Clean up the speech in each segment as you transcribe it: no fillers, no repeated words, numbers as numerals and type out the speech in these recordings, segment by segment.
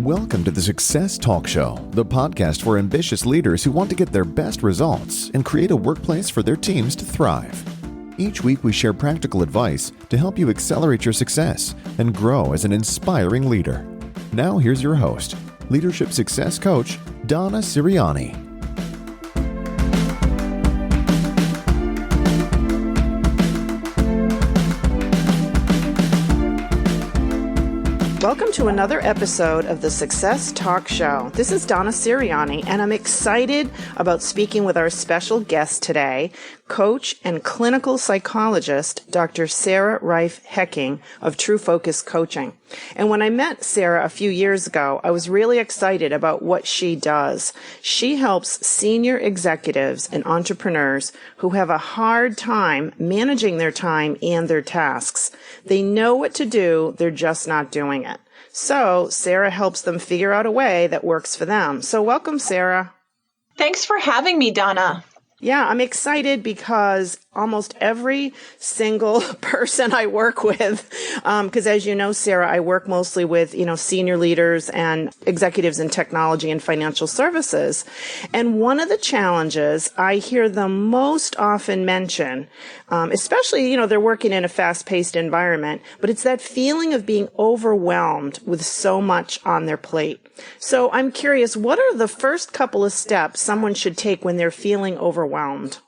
Welcome to the Success Talk Show, the podcast for ambitious leaders who want to get their best results and create a workplace for their teams to thrive. Each week, we share practical advice to help you accelerate your success and grow as an inspiring leader. Now, here's your host, Leadership Success Coach, Donna Ceriani. Welcome to another episode of the Success Talk Show. This is Donna Ceriani, and I'm excited about speaking with our special guest today, coach and clinical psychologist, Dr. Sarah Reiff-Hekking of True Focus Coaching. And when I met Sarah a few years ago, I was really excited about what she does. She helps senior executives and entrepreneurs who have a hard time managing their time and their tasks. They know what to do, they're just not doing it. So Sarah helps them figure out a way that works for them. So welcome, Sarah. Thanks for having me, Donna. Yeah, I'm excited because almost every single person I work with, because as you know, Sarah, I work mostly with, senior leaders and executives in technology and financial services. And one of the challenges I hear them most often mention, especially, they're working in a fast-paced environment, but it's that feeling of being overwhelmed with so much on their plate. So I'm curious, what are the first couple of steps someone should take when they're feeling overwhelmed?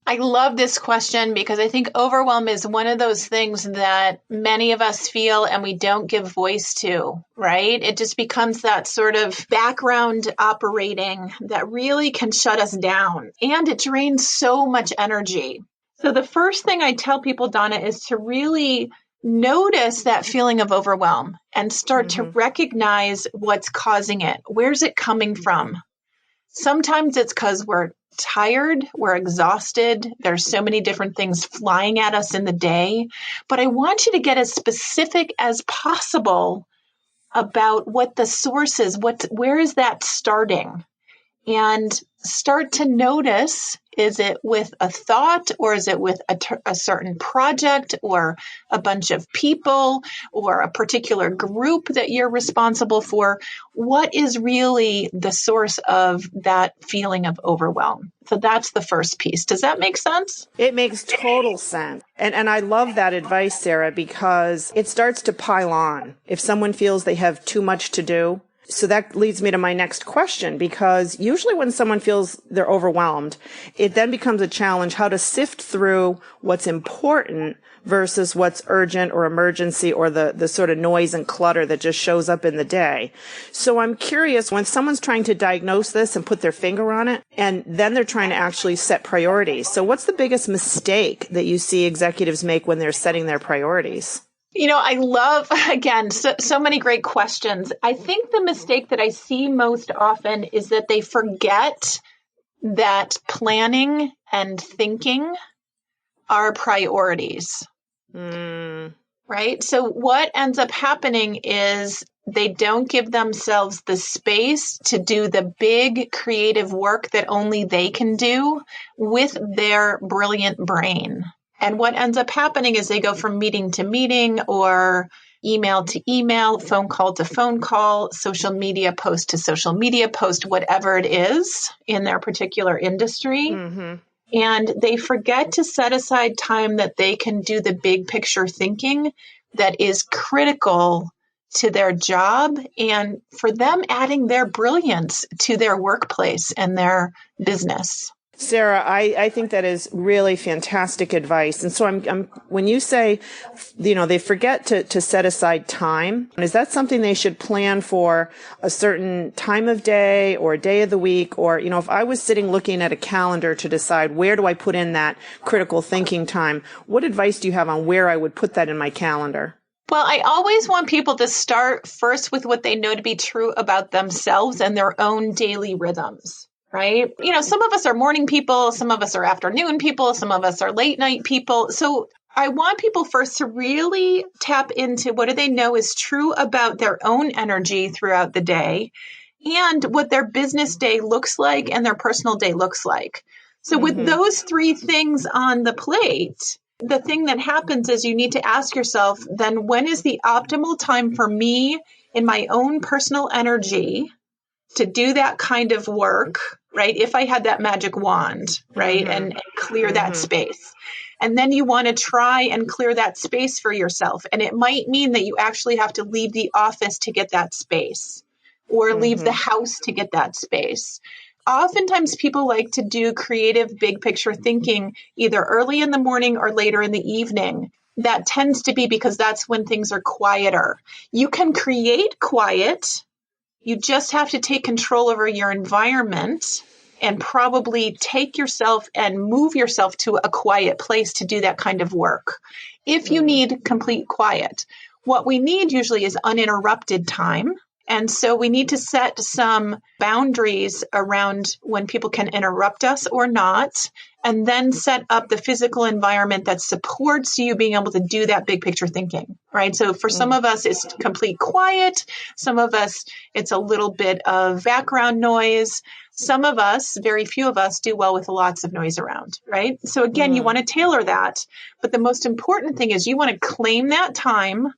I love this question because I think overwhelm is one of those things that many of us feel and we don't give voice to, right? It just becomes that sort of background operating that really can shut us down, and it drains so much energy. So the first thing I tell people, Donna, is to really notice that feeling of overwhelm and start to recognize what's causing it. Where's it coming from? Sometimes it's because we're tired, we're exhausted. There's so many different things flying at us in the day. But I want you to get as specific as possible about what the source is. Where is that starting? And start to notice, is it with a thought, or is it with a certain project or a bunch of people or a particular group that you're responsible for? What is really the source of that feeling of overwhelm? So that's the first piece. Does that make sense? It makes total sense. And I love that advice, Sarah, because it starts to pile on. If someone feels they have too much to do, so that leads me to my next question, because usually when someone feels they're overwhelmed, it then becomes a challenge how to sift through what's important versus what's urgent or emergency or the sort of noise and clutter that just shows up in the day. So I'm curious, when someone's trying to diagnose this and put their finger on it, and then they're trying to actually set priorities. So what's the biggest mistake that you see executives make when they're setting their priorities? I love, again, so many great questions. I think the mistake that I see most often is that they forget that planning and thinking are priorities, right? So what ends up happening is they don't give themselves the space to do the big creative work that only they can do with their brilliant brain. And what ends up happening is they go from meeting to meeting or email to email, phone call to phone call, social media post to social media post, whatever it is in their particular industry. And they forget to set aside time that they can do the big picture thinking that is critical to their job and for them adding their brilliance to their workplace and their business. Sarah, I think that is really fantastic advice. And so I'm when you say, they forget to set aside time, is that something they should plan for a certain time of day or day of the week? Or, if I was sitting looking at a calendar to decide where do I put in that critical thinking time, what advice do you have on where I would put that in my calendar? Well, I always want people to start first with what they know to be true about themselves and their own daily rhythms. Right? Some of us are morning people, some of us are afternoon people, some of us are late night people. So I want people first to really tap into what do they know is true about their own energy throughout the day and what their business day looks like and their personal day looks like. So with those three things on the plate, the thing that happens is you need to ask yourself, then when is the optimal time for me in my own personal energy to do that kind of work, right? If I had that magic wand, right? And clear that space. And then you want to try and clear that space for yourself. And it might mean that you actually have to leave the office to get that space or leave the house to get that space. Oftentimes people like to do creative big picture thinking either early in the morning or later in the evening. That tends to be because that's when things are quieter. You can create quiet. You just have to take control over your environment and probably take yourself and move yourself to a quiet place to do that kind of work. If you need complete quiet, what we need usually is uninterrupted time. And so we need to set some boundaries around when people can interrupt us or not, and then set up the physical environment that supports you being able to do that big picture thinking, right? So for some of us, it's complete quiet. Some of us, it's a little bit of background noise. Some of us, very few of us, do well with lots of noise around, right? So again, you want to tailor that. But the most important thing is you want to claim that time.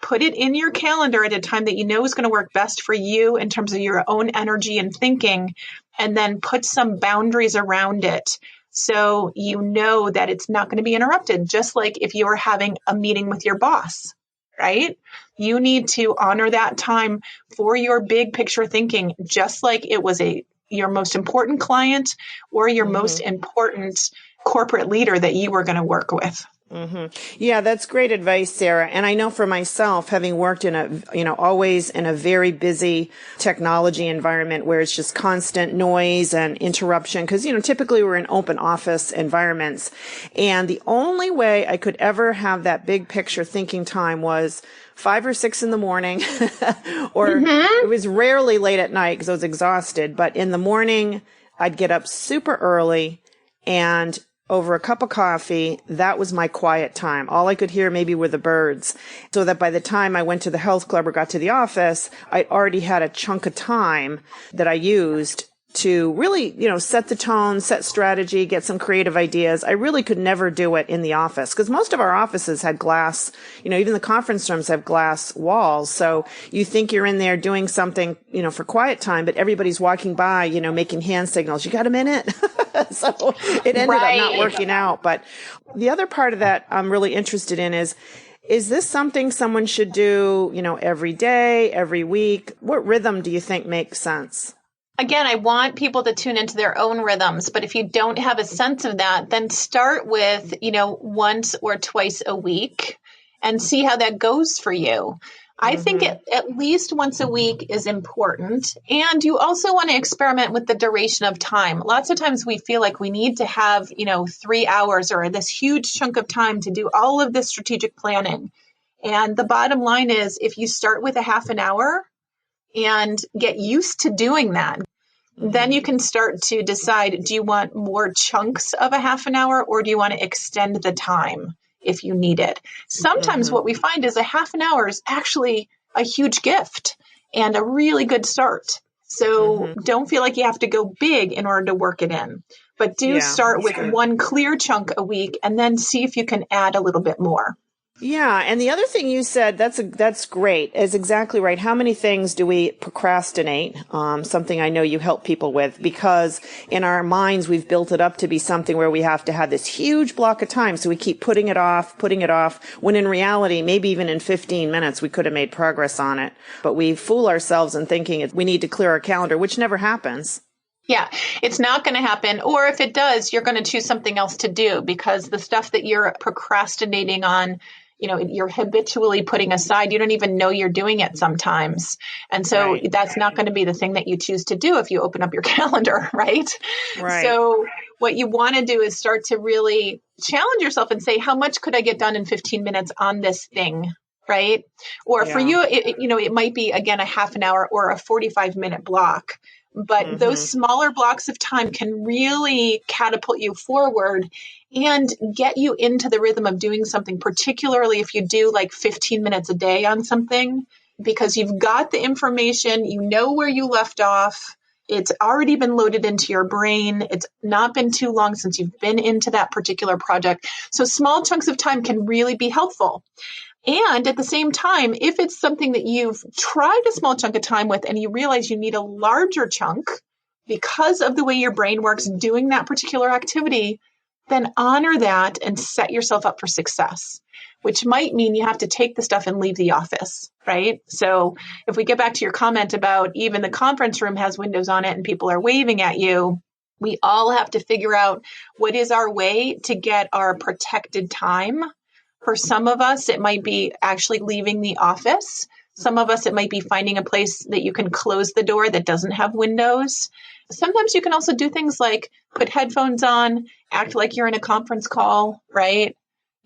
Put it in your calendar at a time that you know is going to work best for you in terms of your own energy and thinking, and then put some boundaries around it so you know that it's not going to be interrupted. Just like if you're having a meeting with your boss, right? You need to honor that time for your big picture thinking, just like it was your most important client or your most important corporate leader that you were going to work with. Yeah, that's great advice, Sarah. And I know for myself, having worked in always in a very busy technology environment where it's just constant noise and interruption, because, typically we're in open office environments. And the only way I could ever have that big picture thinking time was 5 or 6 in the morning, or it was rarely late at night because I was exhausted. But in the morning, I'd get up super early and over a cup of coffee, that was my quiet time. All I could hear maybe were the birds. So that by the time I went to the health club or got to the office, I already had a chunk of time that I used to really, set the tone, set strategy, get some creative ideas. I really could never do it in the office because most of our offices had glass, even the conference rooms have glass walls. So you think you're in there doing something, for quiet time, but everybody's walking by, making hand signals. You got a minute? So it ended up not working out. But the other part of that I'm really interested in is this something someone should do, every day, every week? What rhythm do you think makes sense? Again, I want people to tune into their own rhythms, but if you don't have a sense of that, then start with, once or twice a week and see how that goes for you. I think at least once a week is important. And you also want to experiment with the duration of time. Lots of times we feel like we need to have, 3 hours or this huge chunk of time to do all of this strategic planning. And the bottom line is if you start with a half an hour and get used to doing that, then you can start to decide, do you want more chunks of a half an hour or do you want to extend the time if you need it? Sometimes what we find is a half an hour is actually a huge gift and a really good start. So don't feel like you have to go big in order to work it in, but start with one clear chunk a week and then see if you can add a little bit more. Yeah. And the other thing you said, that's great, is exactly right. How many things do we procrastinate? Something I know you help people with, because in our minds, we've built it up to be something where we have to have this huge block of time. So we keep putting it off, when in reality, maybe even in 15 minutes, we could have made progress on it. But we fool ourselves in thinking we need to clear our calendar, which never happens. Yeah, it's not going to happen. Or if it does, you're going to choose something else to do because the stuff that you're procrastinating on, you're habitually putting aside. You don't even know you're doing it sometimes. And so that's not going to be the thing that you choose to do if you open up your calendar, right? So what you want to do is start to really challenge yourself and say, how much could I get done in 15 minutes on this thing? Right? Or for you, it might be, again, a half an hour or a 45-minute block. But those smaller blocks of time can really catapult you forward and get you into the rhythm of doing something, particularly if you do like 15 minutes a day on something, because you've got the information, you know where you left off. It's already been loaded into your brain. It's not been too long since you've been into that particular project. So small chunks of time can really be helpful. And at the same time, if it's something that you've tried a small chunk of time with and you realize you need a larger chunk because of the way your brain works doing that particular activity, then honor that and set yourself up for success, which might mean you have to take the stuff and leave the office, right? So if we get back to your comment about even the conference room has windows on it and people are waving at you, we all have to figure out what is our way to get our protected time. For some of us, it might be actually leaving the office. Some of us, it might be finding a place that you can close the door that doesn't have windows. Sometimes you can also do things like put headphones on, act like you're in a conference call, right?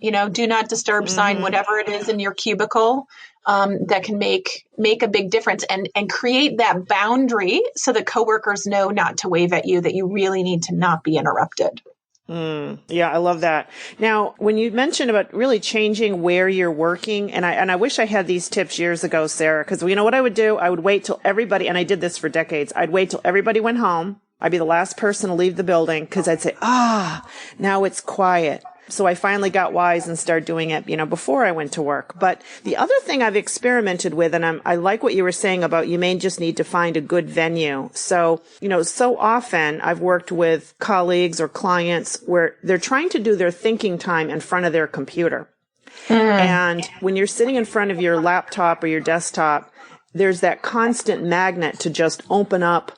Do not disturb sign, whatever it is in your cubicle, that can make a big difference and create that boundary so that coworkers know not to wave at you, that you really need to not be interrupted. Yeah, I love that. Now, when you mentioned about really changing where you're working, and I wish I had these tips years ago, Sarah, because you know what I would do? I would wait till everybody, and I did this for decades, I'd wait till everybody went home. I'd be the last person to leave the building because I'd say, now it's quiet. So I finally got wise and started doing it, before I went to work. But the other thing I've experimented with, and I like what you were saying about you may just need to find a good venue. So, so often I've worked with colleagues or clients where they're trying to do their thinking time in front of their computer. And when you're sitting in front of your laptop or your desktop, there's that constant magnet to just open up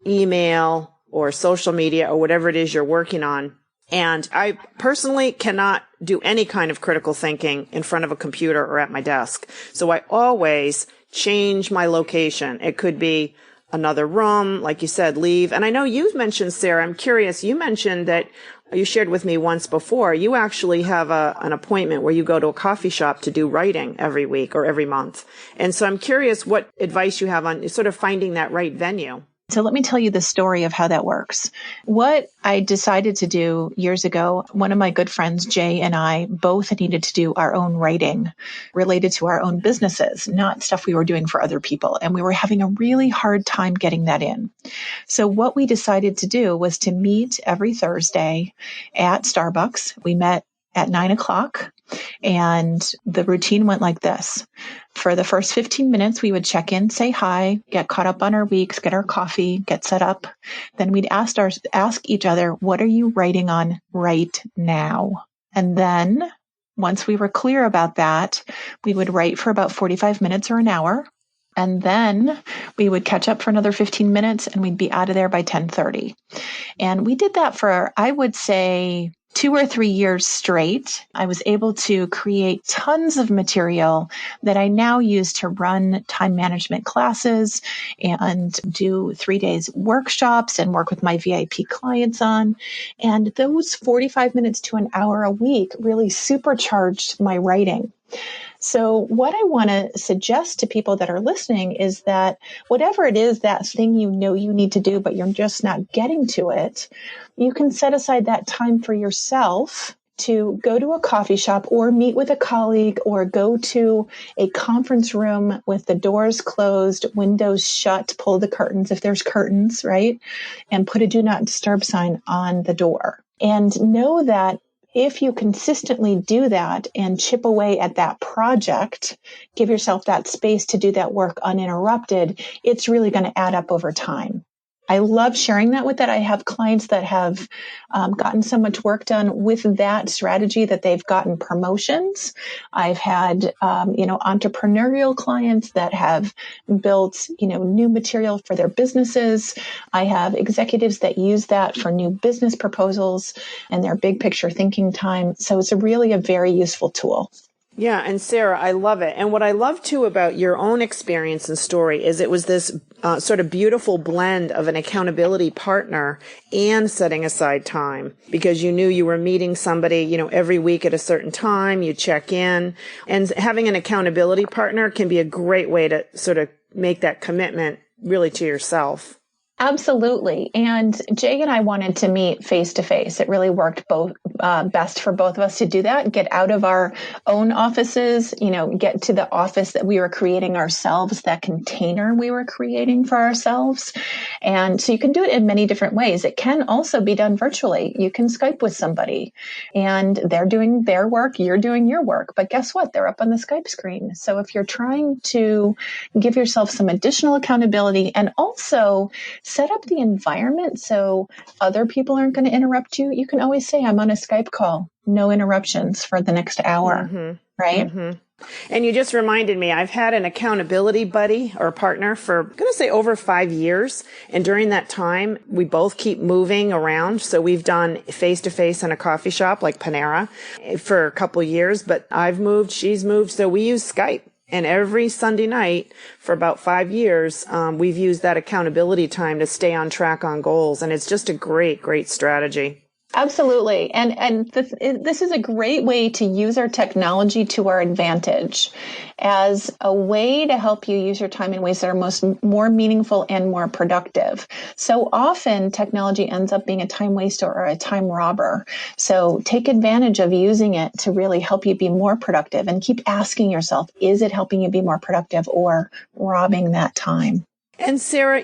email or social media or whatever it is you're working on. And I personally cannot do any kind of critical thinking in front of a computer or at my desk. So I always change my location. It could be another room, like you said, leave. And I know you mentioned, Sarah, I'm curious, you mentioned that you shared with me once before, you actually have an appointment where you go to a coffee shop to do writing every week or every month. And so I'm curious what advice you have on sort of finding that right venue. So let me tell you the story of how that works. What I decided to do years ago, one of my good friends, Jay, and I both needed to do our own writing related to our own businesses, not stuff we were doing for other people. And we were having a really hard time getting that in. So what we decided to do was to meet every Thursday at Starbucks. We met at 9:00. And the routine went like this. For the first 15 minutes, we would check in, say hi, get caught up on our weeks, get our coffee, get set up. Then we'd ask each other, what are you writing on right now? And then once we were clear about that, we would write for about 45 minutes or an hour. And then we would catch up for another 15 minutes and we'd be out of there by 10:30. And we did that for, I would say, 2 or 3 years straight. I was able to create tons of material that I now use to run time management classes and do 3 days workshops and work with my VIP clients on. And those 45 minutes to an hour a week really supercharged my writing. So what I want to suggest to people that are listening is that whatever it is, that thing you need to do, but you're just not getting to it, you can set aside that time for yourself to go to a coffee shop or meet with a colleague or go to a conference room with the doors closed, windows shut, pull the curtains if there's curtains, right? And put a do not disturb sign on the door. And know that if you consistently do that and chip away at that project, give yourself that space to do that work uninterrupted, it's really going to add up over time. I love sharing that with that. I have clients that have gotten so much work done with that strategy that they've gotten promotions. I've had, entrepreneurial clients that have built, new material for their businesses. I have executives that use that for new business proposals and their big picture thinking time. So it's really a very useful tool. Yeah. And Sarah, I love it. And what I love too about your own experience and story is it was this sort of beautiful blend of an accountability partner and setting aside time because you knew you were meeting somebody, every week at a certain time, you check in, and having an accountability partner can be a great way to sort of make that commitment really to yourself. Absolutely. And Jay and I wanted to meet face to face. It really worked best for both of us to do that, get out of our own offices, get to the office that we were creating ourselves, that container we were creating for ourselves. And so you can do it in many different ways. It can also be done virtually. You can Skype with somebody and they're doing their work, you're doing your work. But guess what? They're up on the Skype screen. So if you're trying to give yourself some additional accountability and also set up the environment so other people aren't going to interrupt you. You can always say, I'm on a Skype call, no interruptions for the next hour, right? Mm-hmm. And you just reminded me, I've had an accountability buddy or partner for, I'm going to say over 5 years. And during that time, we both keep moving around. So we've done face-to-face in a coffee shop like Panera for a couple years, but I've moved, she's moved. So we use Skype. And every Sunday night for about 5 years, we've used that accountability time to stay on track on goals. And it's just a great, great strategy. Absolutely. And this is a great way to use our technology to our advantage as a way to help you use your time in ways that are more meaningful and more productive. So often technology ends up being a time waster or a time robber. So take advantage of using it to really help you be more productive and keep asking yourself, is it helping you be more productive or robbing that time? And Sarah,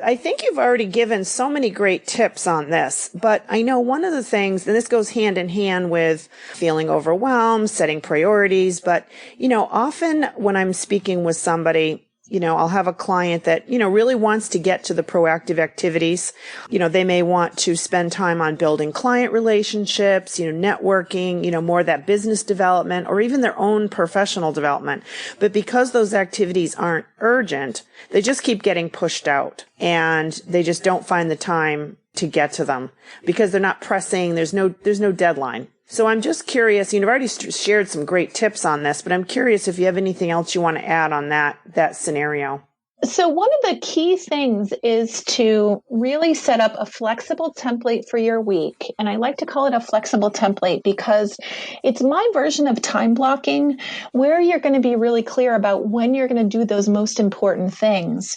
I think you've already given so many great tips on this, but I know one of the things, and this goes hand in hand with feeling overwhelmed, setting priorities, but, often when I'm speaking with somebody, I'll have a client that, really wants to get to the proactive activities. They may want to spend time on building client relationships, networking, more of that business development or even their own professional development. But because those activities aren't urgent, they just keep getting pushed out and they just don't find the time to get to them because they're not pressing. There's no deadline. So I'm just curious, you've already shared some great tips on this, but I'm curious if you have anything else you want to add on that scenario. So one of the key things is to really set up a flexible template for your week. And I like to call it a flexible template because it's my version of time blocking where you're going to be really clear about when you're going to do those most important things.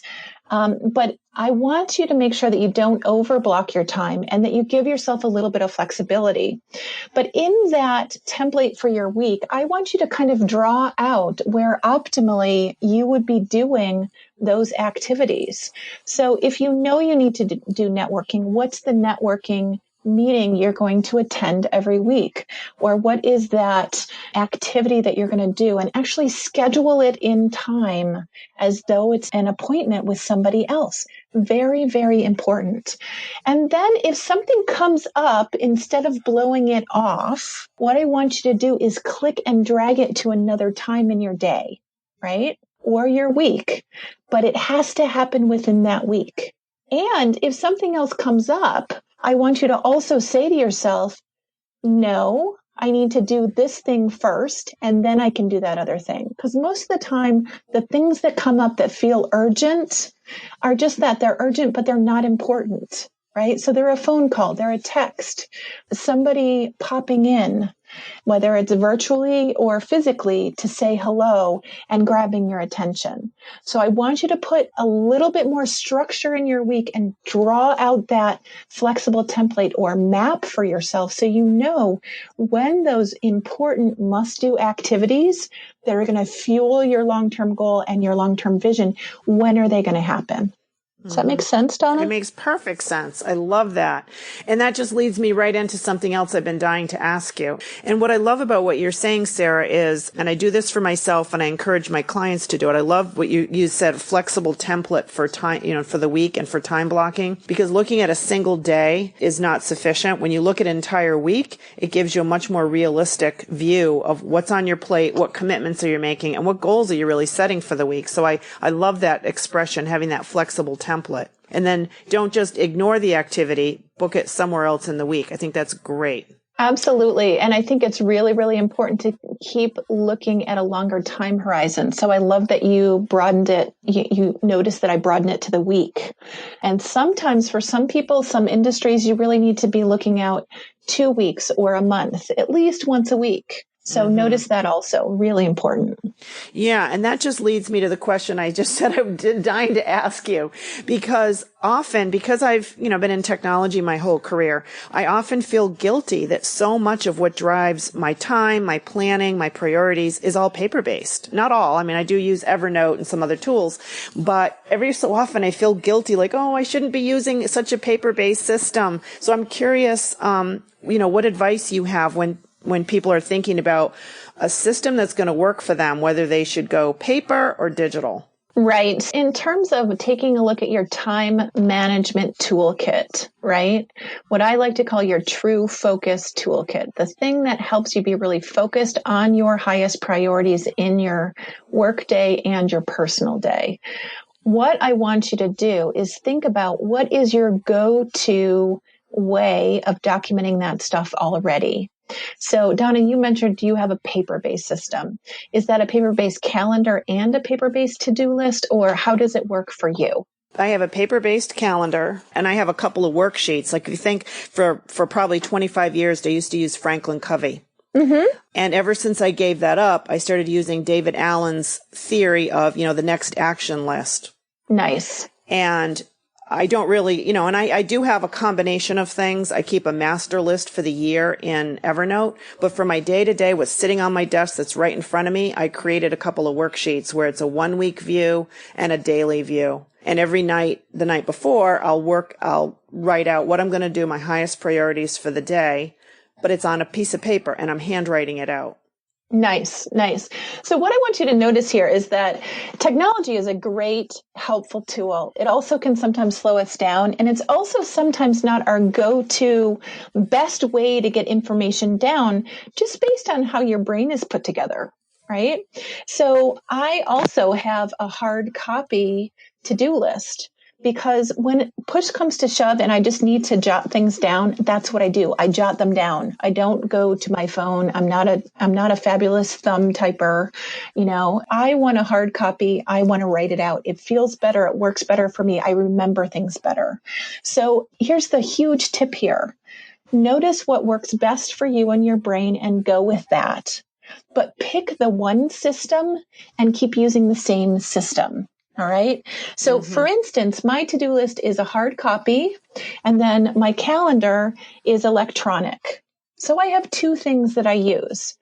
But I want you to make sure that you don't overblock your time and that you give yourself a little bit of flexibility. But in that template for your week, I want you to kind of draw out where optimally you would be doing those activities. So if you know you need to do networking, what's the networking meeting you're going to attend every week? Or what is that activity that you're going to do? And actually schedule it in time as though it's an appointment with somebody else. Very, very important. And then if something comes up, instead of blowing it off, what I want you to do is click and drag it to another time in your day, right? Or your week. But it has to happen within that week. And if something else comes up, I want you to also say to yourself, no, I need to do this thing first, and then I can do that other thing. Because most of the time, the things that come up that feel urgent are just that they're urgent, but they're not important, right? So they're a phone call, they're a text, somebody popping in, whether it's virtually or physically, to say hello and grabbing your attention. So I want you to put a little bit more structure in your week and draw out that flexible template or map for yourself so you know when those important must-do activities that are going to fuel your long-term goal and your long-term vision, when are they going to happen? Does that make sense, Donna? It makes perfect sense. I love that. And that just leads me right into something else I've been dying to ask you. And what I love about what you're saying, Sarah, is, and I do this for myself and I encourage my clients to do it. I love what you said, flexible template for time, for the week and for time blocking, because looking at a single day is not sufficient. When you look at an entire week, it gives you a much more realistic view of what's on your plate, what commitments are you making, and what goals are you really setting for the week. So I love that expression, having that flexible template. And then don't just ignore the activity, book it somewhere else in the week. I think that's great. Absolutely. And I think it's really, really important to keep looking at a longer time horizon. So I love that you broadened it. You noticed that I broadened it to the week. And sometimes for some people, some industries, you really need to be looking out 2 weeks or a month, at least once a week. So notice that also, really important. Yeah, and that just leads me to the question I just said I'm dying to ask you, because I've, been in technology my whole career, I often feel guilty that so much of what drives my time, my planning, my priorities is all paper-based. Not all. I mean, I do use Evernote and some other tools, but every so often I feel guilty, like, oh, I shouldn't be using such a paper-based system. So I'm curious, what advice you have when people are thinking about a system that's going to work for them, whether they should go paper or digital. Right. In terms of taking a look at your time management toolkit, right? What I like to call your true focus toolkit, the thing that helps you be really focused on your highest priorities in your work day and your personal day. What I want you to do is think about what is your go-to way of documenting that stuff already. So, Donna, you mentioned you have a paper-based system. Is that a paper-based calendar and a paper-based to-do list, or how does it work for you? I have a paper-based calendar, and I have a couple of worksheets. Like, if you think for probably 25 years, I used to use Franklin Covey. Mm-hmm. And ever since I gave that up, I started using David Allen's theory of, the next action list. Nice. And I don't really, and I do have a combination of things. I keep a master list for the year in Evernote, but for my day-to-day, what's sitting on my desk that's right in front of me, I created a couple of worksheets where it's a 1-week view and a daily view. And every night, the night before, I'll write out what I'm going to do, my highest priorities for the day, but it's on a piece of paper and I'm handwriting it out. Nice, nice. So what I want you to notice here is that technology is a great, helpful tool. It also can sometimes slow us down, and it's also sometimes not our go-to best way to get information down, just based on how your brain is put together, right? So I also have a hard copy to-do list, because when push comes to shove and I just need to jot things down, that's what I do. I jot them down. I don't go to my phone. I'm not a fabulous thumb typer. I want a hard copy. I want to write it out. It feels better. It works better for me. I remember things better. So here's the huge tip here. Notice what works best for you and your brain and go with that. But pick the one system and keep using the same system. All right. So for instance, my to-do list is a hard copy, and then my calendar is electronic. So I have two things that I use.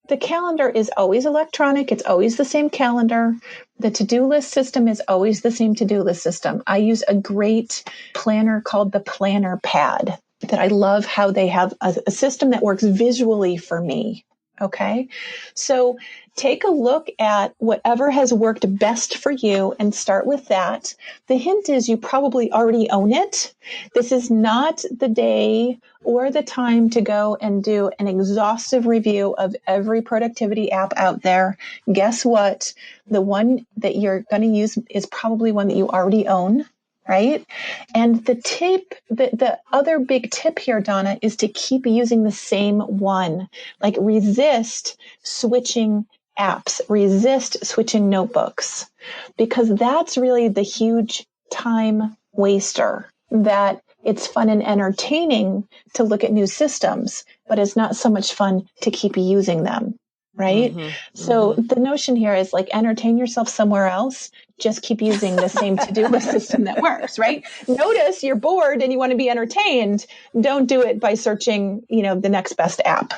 The calendar is always electronic. It's always the same calendar. The to-do list system is always the same to-do list system. I use a great planner called the Planner Pad that I love how they have a system that works visually for me. Okay. So take a look at whatever has worked best for you and start with that. The hint is you probably already own it. This is not the day or the time to go and do an exhaustive review of every productivity app out there. Guess what? The one that you're going to use is probably one that you already own. Right? And the other big tip here, Donna, is to keep using the same one. Like, resist switching apps, resist switching notebooks, because that's really the huge time waster. That it's fun and entertaining to look at new systems, but it's not so much fun to keep using them. Right? So the notion here is, like, entertain yourself somewhere else. Just keep using the same to-do list system that works, right? Notice you're bored and you want to be entertained. Don't do it by searching, the next best app.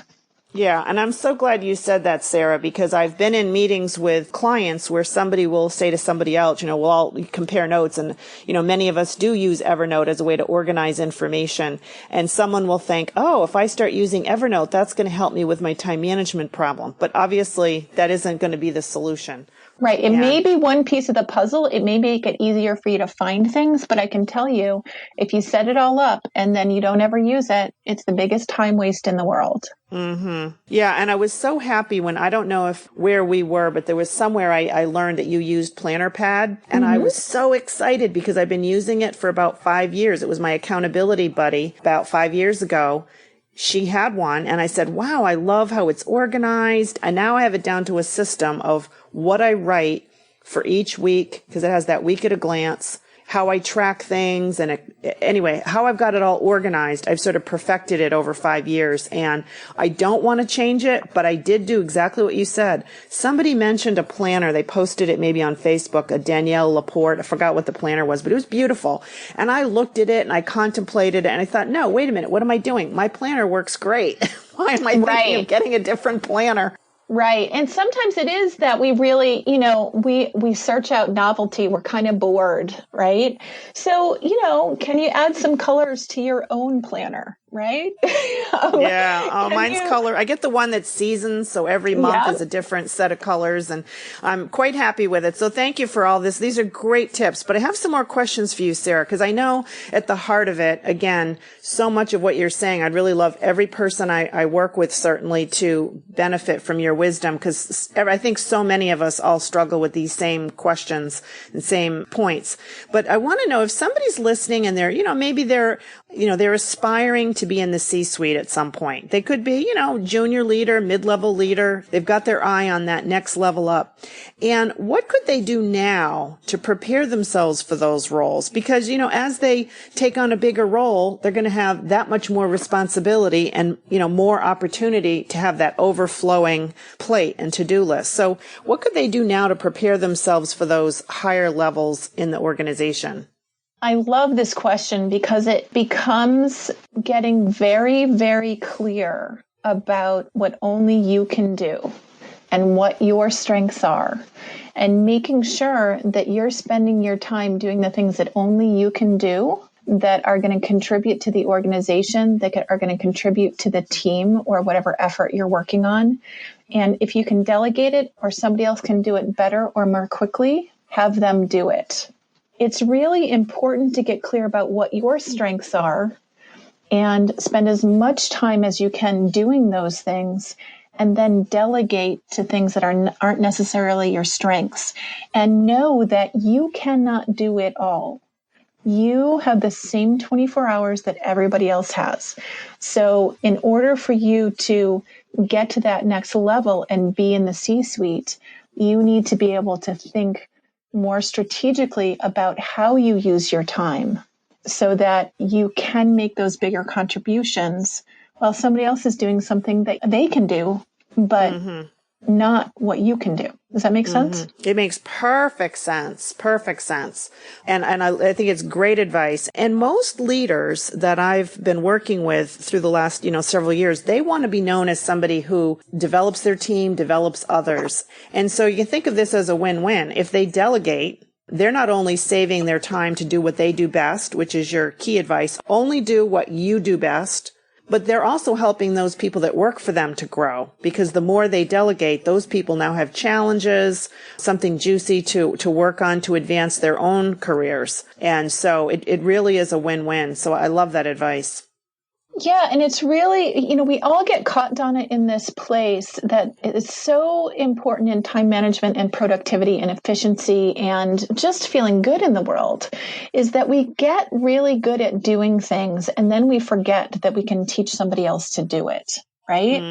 Yeah, and I'm so glad you said that, Sarah, because I've been in meetings with clients where somebody will say to somebody else, we'll all compare notes, and, many of us do use Evernote as a way to organize information, and someone will think, oh, if I start using Evernote, that's going to help me with my time management problem. But obviously, that isn't going to be the solution. Right. It may be one piece of the puzzle. It may make it easier for you to find things, but I can tell you, if you set it all up and then you don't ever use it, it's the biggest time waste in the world. Yeah. And I was so happy when, I don't know where we were, but there was somewhere I learned that you used Planner Pad. And I was so excited because I've been using it for about 5 years. It was my accountability buddy about 5 years ago. She had one, and I said, wow, I love how it's organized. And now I have it down to a system of what I write for each week, because it has that week at a glance, how I track things. And anyway, how I've got it all organized, I've sort of perfected it over 5 years, and I don't want to change it, but I did do exactly what you said. Somebody mentioned a planner. They posted it maybe on Facebook, a Danielle Laporte. I forgot what the planner was, but it was beautiful. And I looked at it and I contemplated it and I thought, no, wait a minute. What am I doing? My planner works great. Why am I thinking of getting a different planner? Right. And sometimes it is that we really, we search out novelty. We're kind of bored, right? So, can you add some colors to your own planner, right? Yeah. Oh, mine's color. I get the one that's seasons. So every month is a different set of colors, and I'm quite happy with it. So thank you for all this. These are great tips, but I have some more questions for you, Sarah, because I know at the heart of it, again, so much of what you're saying, I'd really love every person I work with certainly to benefit from your wisdom, because I think so many of us all struggle with these same questions and same points. But I want to know if somebody's listening and they're, maybe they're aspiring to be in the C-suite at some point. They could be, junior leader, mid-level leader. They've got their eye on that next level up. And what could they do now to prepare themselves for those roles? Because, as they take on a bigger role, they're going to have that much more responsibility and, more opportunity to have that overflowing plate and to-do list. So what could they do now to prepare themselves for those higher levels in the organization? I love this question because it becomes getting very, very clear about what only you can do and what your strengths are, and making sure that you're spending your time doing the things that only you can do, that are going to contribute to the organization, that are going to contribute to the team or whatever effort you're working on. And if you can delegate it or somebody else can do it better or more quickly, have them do it. It's really important to get clear about what your strengths are and spend as much time as you can doing those things, and then delegate to things that aren't necessarily your strengths. And know that you cannot do it all. You have the same 24 hours that everybody else has. So in order for you to get to that next level and be in the C-suite, you need to be able to think more strategically about how you use your time so that you can make those bigger contributions while somebody else is doing something that they can do, but not what you can do. Does that make sense? It makes perfect sense. Perfect sense. And I think it's great advice. And most leaders that I've been working with through the last, several years, they want to be known as somebody who develops their team, develops others. And so you think of this as a win-win. If they delegate, they're not only saving their time to do what they do best, which is your key advice, only do what you do best, but they're also helping those people that work for them to grow, because the more they delegate, those people now have challenges, something juicy to work on to advance their own careers. And so it really is a win-win. So I love that advice. Yeah. And it's really, we all get caught, Donna, in this place that is so important in time management and productivity and efficiency and just feeling good in the world, is that we get really good at doing things and then we forget that we can teach somebody else to do it. Right.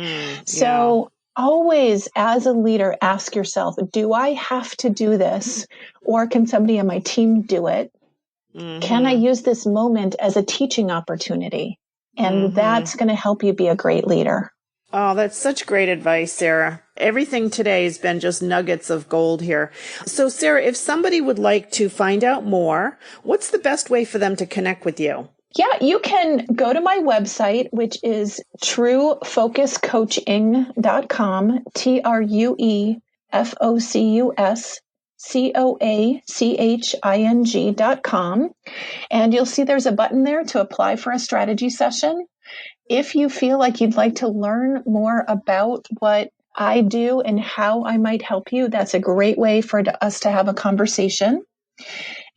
So always, as a leader, ask yourself, do I have to do this, or can somebody on my team do it? Can I use this moment as a teaching opportunity? And that's going to help you be a great leader. Oh, that's such great advice, Sarah. Everything today has been just nuggets of gold here. So, Sarah, if somebody would like to find out more, what's the best way for them to connect with you? Yeah, you can go to my website, which is truefocuscoaching.com, truefocuscoaching.com. And you'll see there's a button there to apply for a strategy session. If you feel like you'd like to learn more about what I do and how I might help you, that's a great way for us to have a conversation.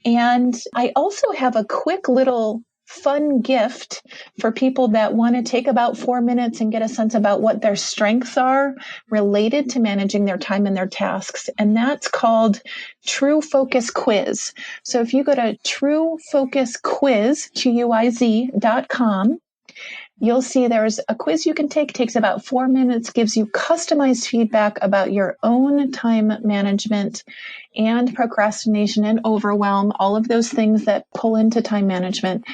And I also have a quick little fun gift for people that want to take about 4 minutes and get a sense about what their strengths are related to managing their time and their tasks. And that's called True Focus Quiz. So if you go to truefocusquiz.com, you'll see there's a quiz you can take. Takes about 4 minutes, gives you customized feedback about your own time management and procrastination and overwhelm, all of those things that pull into time management.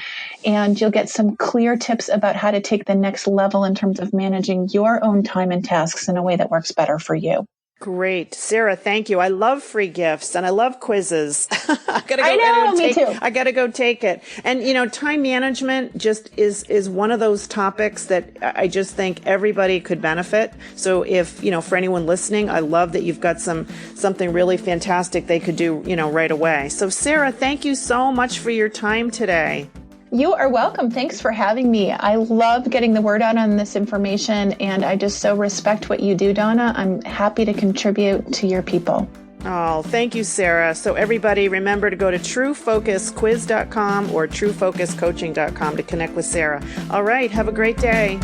And you'll get some clear tips about how to take the next level in terms of managing your own time and tasks in a way that works better for you. Great. Sarah, thank you. I love free gifts and I love quizzes. Me too. I got to go take it. And, time management just is one of those topics that I just think everybody could benefit. So if, for anyone listening, I love that you've got something really fantastic they could do, right away. So Sarah, thank you so much for your time today. You are welcome. Thanks for having me. I love getting the word out on this information, and I just so respect what you do, Donna. I'm happy to contribute to your people. Oh, thank you, Sarah. So everybody, remember to go to truefocusquiz.com or truefocuscoaching.com to connect with Sarah. All right. Have a great day.